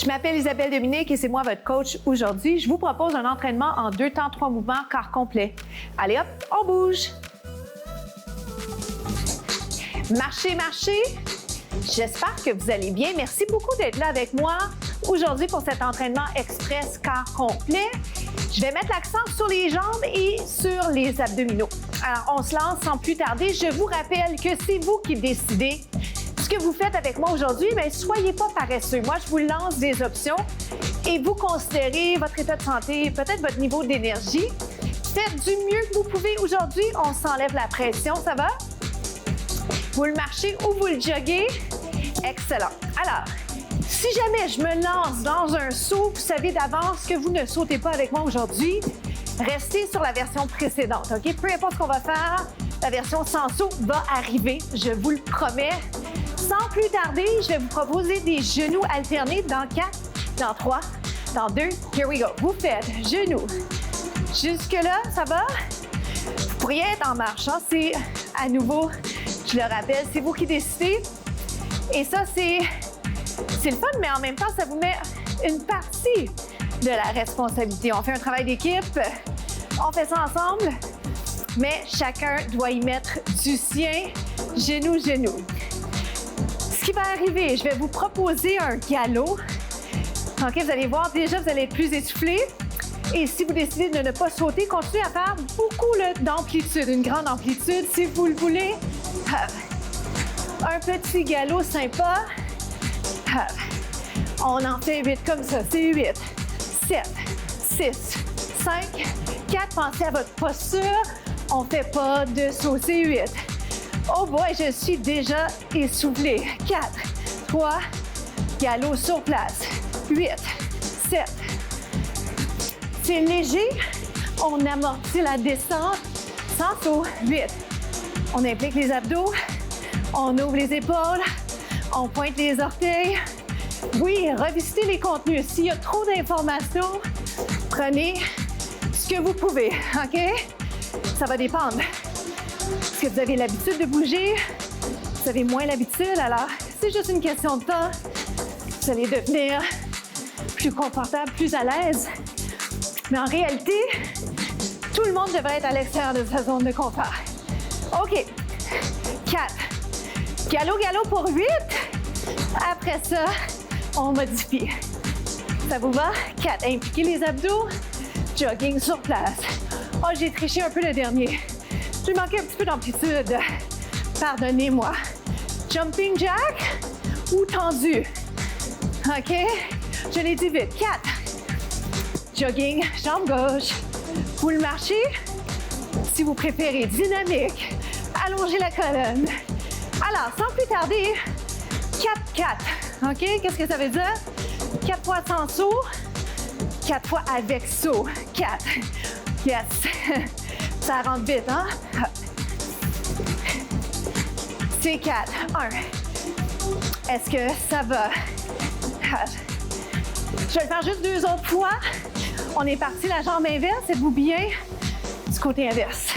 Je m'appelle Isabelle Dominique et c'est moi votre coach aujourd'hui. Je vous propose un entraînement en 2 temps, 3 mouvements, corps complet. Allez hop, on bouge. Marchez, marchez. J'espère que vous allez bien. Merci beaucoup d'être là avec moi aujourd'hui pour cet entraînement express corps complet. Je vais mettre l'accent sur les jambes et sur les abdominaux. Alors, on se lance sans plus tarder. Je vous rappelle que c'est vous qui décidez ce que vous faites avec moi aujourd'hui. Mais soyez pas paresseux. Moi, je vous lance des options et vous considérez votre état de santé, peut-être votre niveau d'énergie. Faites du mieux que vous pouvez aujourd'hui. On s'enlève la pression, ça va? Vous le marchez ou vous le joguez. Excellent. Alors, si jamais je me lance dans un saut, vous savez d'avance que vous ne sautez pas avec moi aujourd'hui, restez sur la version précédente, OK? Peu importe ce qu'on va faire, la version sans saut va arriver, je vous le promets. Sans plus tarder, je vais vous proposer des genoux alternés dans 4, dans 3, dans 2. Here we go. Vous faites genoux. Jusque-là, ça va? Vous pourriez être en marchant, c'est à nouveau, je le rappelle, c'est vous qui décidez. Et ça, c'est le fun, mais en même temps, ça vous met une partie de la responsabilité. On fait un travail d'équipe, on fait ça ensemble, mais chacun doit y mettre du sien, genou, genou. Ce qui va arriver, je vais vous proposer un galop. OK, vous allez voir, déjà, vous allez être plus essoufflé. Et si vous décidez de ne pas sauter, continuez à faire beaucoup d'amplitude, une grande amplitude si vous le voulez. Un petit galop sympa. On en fait 8 comme ça. C'est 8, 7, 6, 5, 4. Pensez à votre posture. On ne fait pas de saut. C'est 8. Oh boy, je suis déjà essoufflée. 4, 3, galop sur place. 8, 7. C'est léger. On amortit la descente. Sans saut. 8. On implique les abdos. On ouvre les épaules. On pointe les orteils. Oui, revisitez les contenus. S'il y a trop d'informations, prenez ce que vous pouvez, OK? Ça va dépendre. Est-ce que vous avez l'habitude de bouger? Vous avez moins l'habitude, alors c'est juste une question de temps. Vous allez devenir plus confortable, plus à l'aise. Mais en réalité, tout le monde devrait être à l'extérieur de sa zone de confort. OK. 4. Galop, galop pour 8. Après ça, on modifie. Ça vous va? 4. Impliquez les abdos. Jogging sur place. Oh, j'ai triché un peu le dernier. J'ai manqué un petit peu d'amplitude. Pardonnez-moi. Jumping jack ou tendu? OK? Je l'ai dit vite. 4. Jogging, jambe gauche. Vous le marchez. Si vous préférez dynamique, allongez la colonne. Alors, sans plus tarder, 4-4. OK? Qu'est-ce que ça veut dire? 4 fois sans saut, 4 fois avec saut. 4. Yes. Ça rentre vite, hein? C'est 4. 1. Est-ce que ça va? Je vais le faire juste 2 autres fois. On est parti la jambe inverse. Êtes-vous bien? Du côté inverse.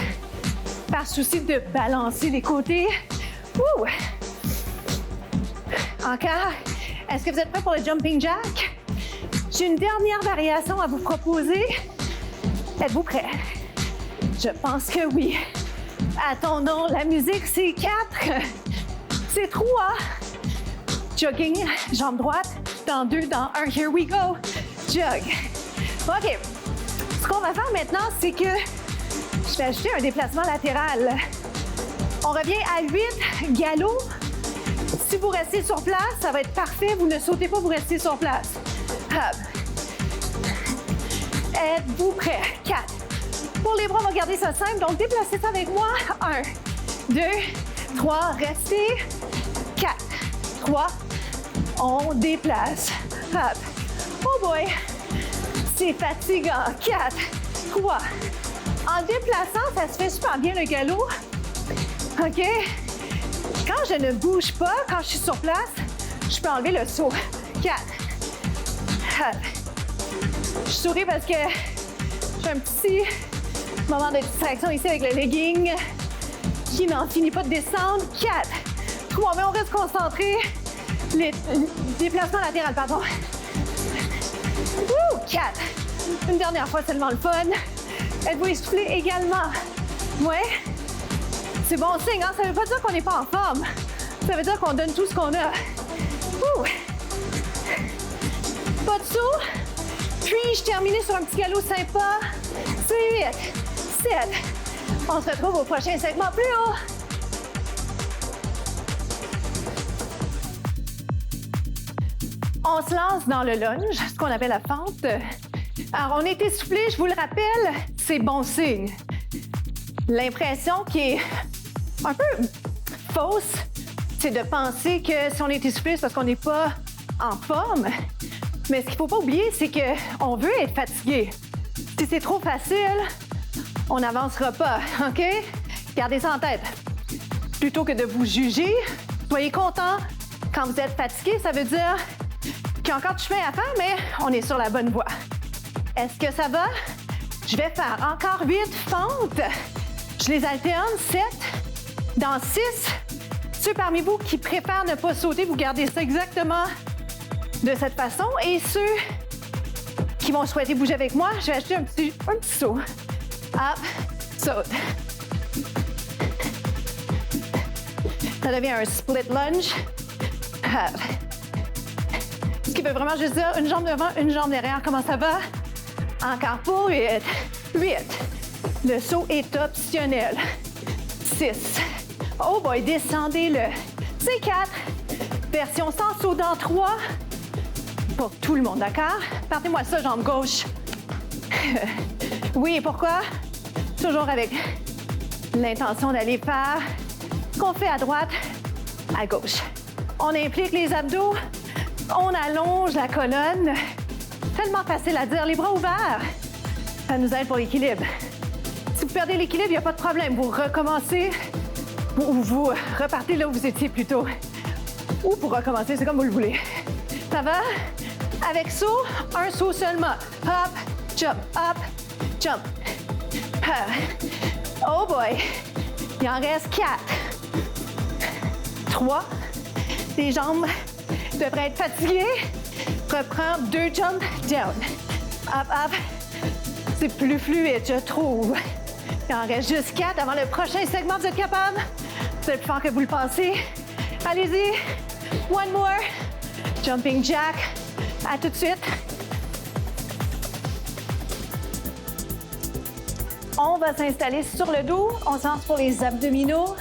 Par souci de balancer les côtés. Ouh. Encore. Est-ce que vous êtes prêts pour le jumping jack? J'ai une dernière variation à vous proposer. Êtes-vous prêts? Je pense que oui. Attendons, la musique, c'est 4. C'est 3. Jogging, jambe droite. Dans 2, dans 1. Here we go. Jog. OK. Ce qu'on va faire maintenant, c'est que je vais ajouter un déplacement latéral. On revient à 8, galop. Si vous restez sur place, ça va être parfait. Vous ne sautez pas, vous restez sur place. Hop. Êtes-vous prêts? 4. Pour les bras, on va garder ça simple. Donc, déplacez ça avec moi. 1, 2, 3. Restez. 4, 3. On déplace. Hop. Oh boy. C'est fatigant. 4, 3. En déplaçant, ça se fait super bien le galop. OK? Quand je ne bouge pas, quand je suis sur place, je peux enlever le saut. 4. Je souris parce que j'ai un petit moment de distraction ici avec le legging qui n'en finit pas de descendre. 4. 3. Mais on reste concentré. Les déplacements latéraux, pardon. Woo! 4. Une dernière fois, tellement le fun. Êtes-vous essoufflé également? Ouais. C'est bon signe, hein? Ça ne veut pas dire qu'on n'est pas en forme. Ça veut dire qu'on donne tout ce qu'on a. Woo! Pas de saut. Puis, je termine sur un petit galop sympa. C'est 8, 7. On se retrouve au prochain segment plus haut. On se lance dans le lunge, ce qu'on appelle la fente. Alors, on est essoufflé, je vous le rappelle, c'est bon signe. L'impression qui est un peu fausse, c'est de penser que si on est essoufflé, c'est parce qu'on n'est pas en forme. Mais ce qu'il ne faut pas oublier, c'est qu'on veut être fatigué. Si c'est trop facile, on n'avancera pas, OK? Gardez ça en tête. Plutôt que de vous juger, soyez content. Quand vous êtes fatigué, ça veut dire qu'il y a encore du chemin à faire, mais on est sur la bonne voie. Est-ce que ça va? Je vais faire encore 8 fentes. Je les alterne, 7 dans 6. Ceux parmi vous qui préfèrent ne pas sauter, vous gardez ça exactement de cette façon. Et ceux qui vont souhaiter bouger avec moi, je vais ajouter un petit saut. Hop, saute. Ça devient un split lunge. Hop. Ce qui veut vraiment juste dire une jambe devant, une jambe derrière. Comment ça va? Encore pour 8. 8. Le saut est optionnel. 6. Oh boy, descendez-le. C'est 4. Version sans saut dans 3. Pour tout le monde, d'accord? Partez-moi ça, jambe gauche. Oui, pourquoi? Toujours avec l'intention d'aller faire ce qu'on fait à droite, à gauche. On implique les abdos, on allonge la colonne. Tellement facile à dire, les bras ouverts. Ça nous aide pour l'équilibre. Si vous perdez l'équilibre, il n'y a pas de problème. Vous recommencez ou vous repartez là où vous étiez plus tôt. Ou pour recommencer, c'est comme vous le voulez. Ça va? Avec saut, un saut seulement. Hop, jump, hop, jump. Oh boy! Il en reste 4. 3. Les jambes devraient être fatiguées. Reprends 2 jump down. Hop, hop. C'est plus fluide, je trouve. Il en reste juste 4 avant le prochain segment. Vous êtes capable? Vous êtes plus fort que vous le pensez. Allez-y. One more. Jumping jack. À tout de suite. On va s'installer sur le dos. On se lance pour les abdominaux.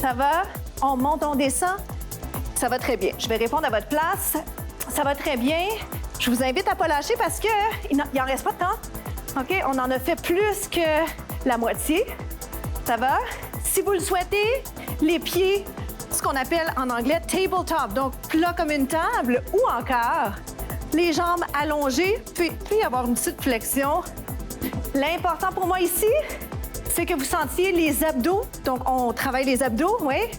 Ça va? On monte, on descend. Ça va très bien. Je vais répondre à votre place. Ça va très bien. Je vous invite à ne pas lâcher parce qu'il n'en reste pas tant. OK? On en a fait plus que la moitié. Ça va? Si vous le souhaitez, les pieds, ce qu'on appelle en anglais tabletop, donc plat comme une table, ou encore les jambes allongées, puis avoir une petite flexion. L'important pour moi ici, c'est que vous sentiez les abdos. Donc, on travaille les abdos, oui.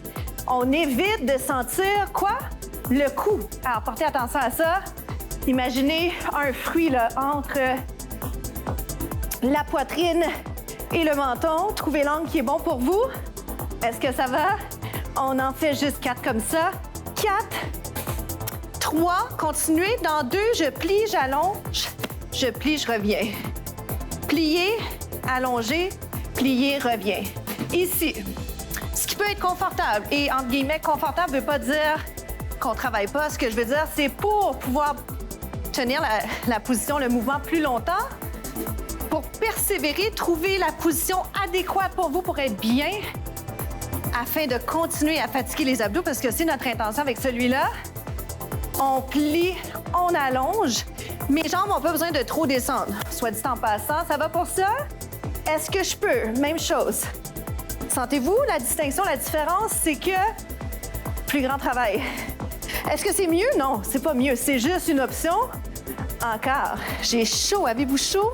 On évite de sentir quoi? Le cou. Alors, portez attention à ça. Imaginez un fruit là, entre la poitrine et le menton. Trouvez l'angle qui est bon pour vous. Est-ce que ça va? On en fait juste 4 comme ça. 4, 3, continuez. Dans 2, je plie, j'allonge. Je plie, je reviens. Plier, allonger, plier, reviens. Ici, ce qui peut être confortable, et entre guillemets, confortable ne veut pas dire qu'on ne travaille pas. Ce que je veux dire, c'est pour pouvoir tenir la position, le mouvement plus longtemps, pour persévérer, trouver la position adéquate pour vous pour être bien, afin de continuer à fatiguer les abdos, parce que c'est notre intention avec celui-là. On plie, on allonge. Mes jambes n'ont pas besoin de trop descendre. Soit dit en passant, ça va pour ça? Est-ce que je peux? Même chose. Sentez-vous la distinction, la différence, c'est que plus grand travail. Est-ce que c'est mieux? Non, c'est pas mieux. C'est juste une option. Encore. J'ai chaud. Avez-vous chaud?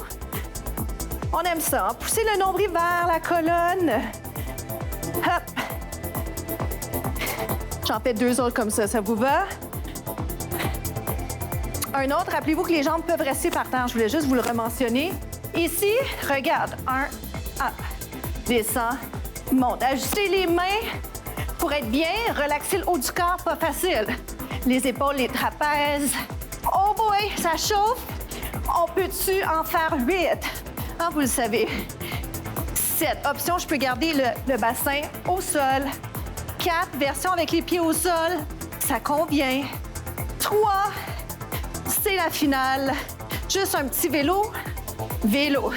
On aime ça. Hein? Poussez le nombril vers la colonne. Hop. J'en fais 2 autres comme ça. Ça vous va? Un autre, rappelez-vous que les jambes peuvent rester par terre. Je voulais juste vous le rementionner. Ici, regarde. 1, hop, descend, monte. Ajustez les mains pour être bien. Relaxez le haut du corps, pas facile. Les épaules, les trapèzes. Oh boy, ça chauffe. On peut-tu en faire 8? Hein, vous le savez. 7. Option, je peux garder le bassin au sol. 4. Version avec les pieds au sol. Ça convient. 3. C'est la finale. Juste un petit vélo. Vélo.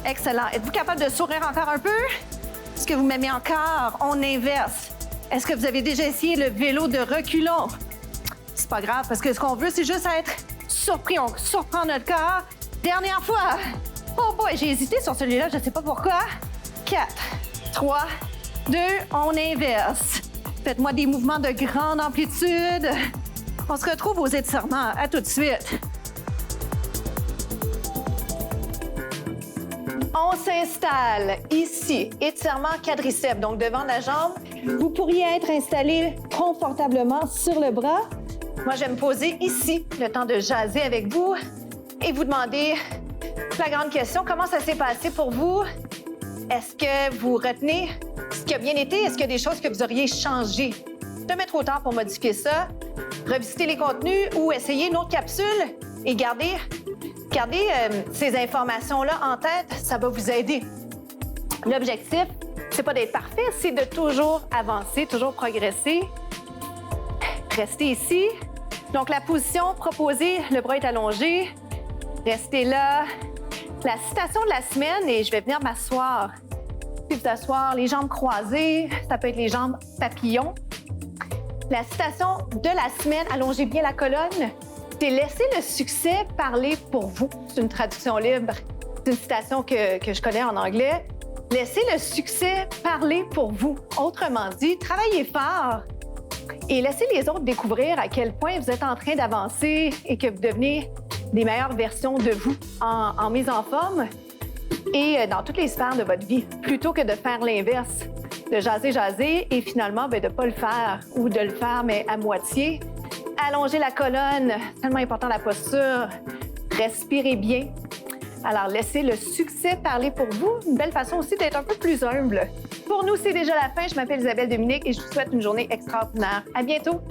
Excellent. Êtes-vous capable de sourire encore un peu? Est-ce que vous m'aimez encore? On inverse. Est-ce que vous avez déjà essayé le vélo de reculons? C'est pas grave, parce que ce qu'on veut, c'est juste être surpris. On surprend notre corps. Dernière fois. Oh boy, j'ai hésité sur celui-là, je sais pas pourquoi. 4, 3, 2, on inverse. Faites-moi des mouvements de grande amplitude. On se retrouve aux étirements. À tout de suite. On s'installe ici, étirement quadriceps, donc devant la jambe. Vous pourriez être installé confortablement sur le bras. Moi, je vais me poser ici, le temps de jaser avec vous et vous demander la grande question, comment ça s'est passé pour vous? Est-ce que vous retenez ce qui a bien été? Est-ce qu'il y a des choses que vous auriez changées? Jamais trop tard pour modifier ça. Revisiter les contenus ou essayer une autre capsule et garder ces informations-là en tête, ça va vous aider. L'objectif, c'est pas d'être parfait, c'est de toujours avancer, toujours progresser. Restez ici. Donc, la position proposée, le bras est allongé. Restez là. La citation de la semaine, et je vais venir m'asseoir. Puis vous asseoir, les jambes croisées, ça peut être les jambes papillons. La citation de la semaine, allongez bien la colonne, c'est « Laissez le succès parler pour vous ». C'est une traduction libre. C'est une citation que je connais en anglais. « Laissez le succès parler pour vous ». Autrement dit, travaillez fort et laissez les autres découvrir à quel point vous êtes en train d'avancer et que vous devenez des meilleures versions de vous en mise en forme et dans toutes les sphères de votre vie, plutôt que de faire l'inverse, de jaser et finalement de ne pas le faire ou de le faire mais à moitié. Allongez la colonne, tellement important la posture. Respirez bien. Alors, laissez le succès parler pour vous. Une belle façon aussi d'être un peu plus humble. Pour nous, c'est déjà la fin. Je m'appelle Isabelle Dominique et je vous souhaite une journée extraordinaire. À bientôt!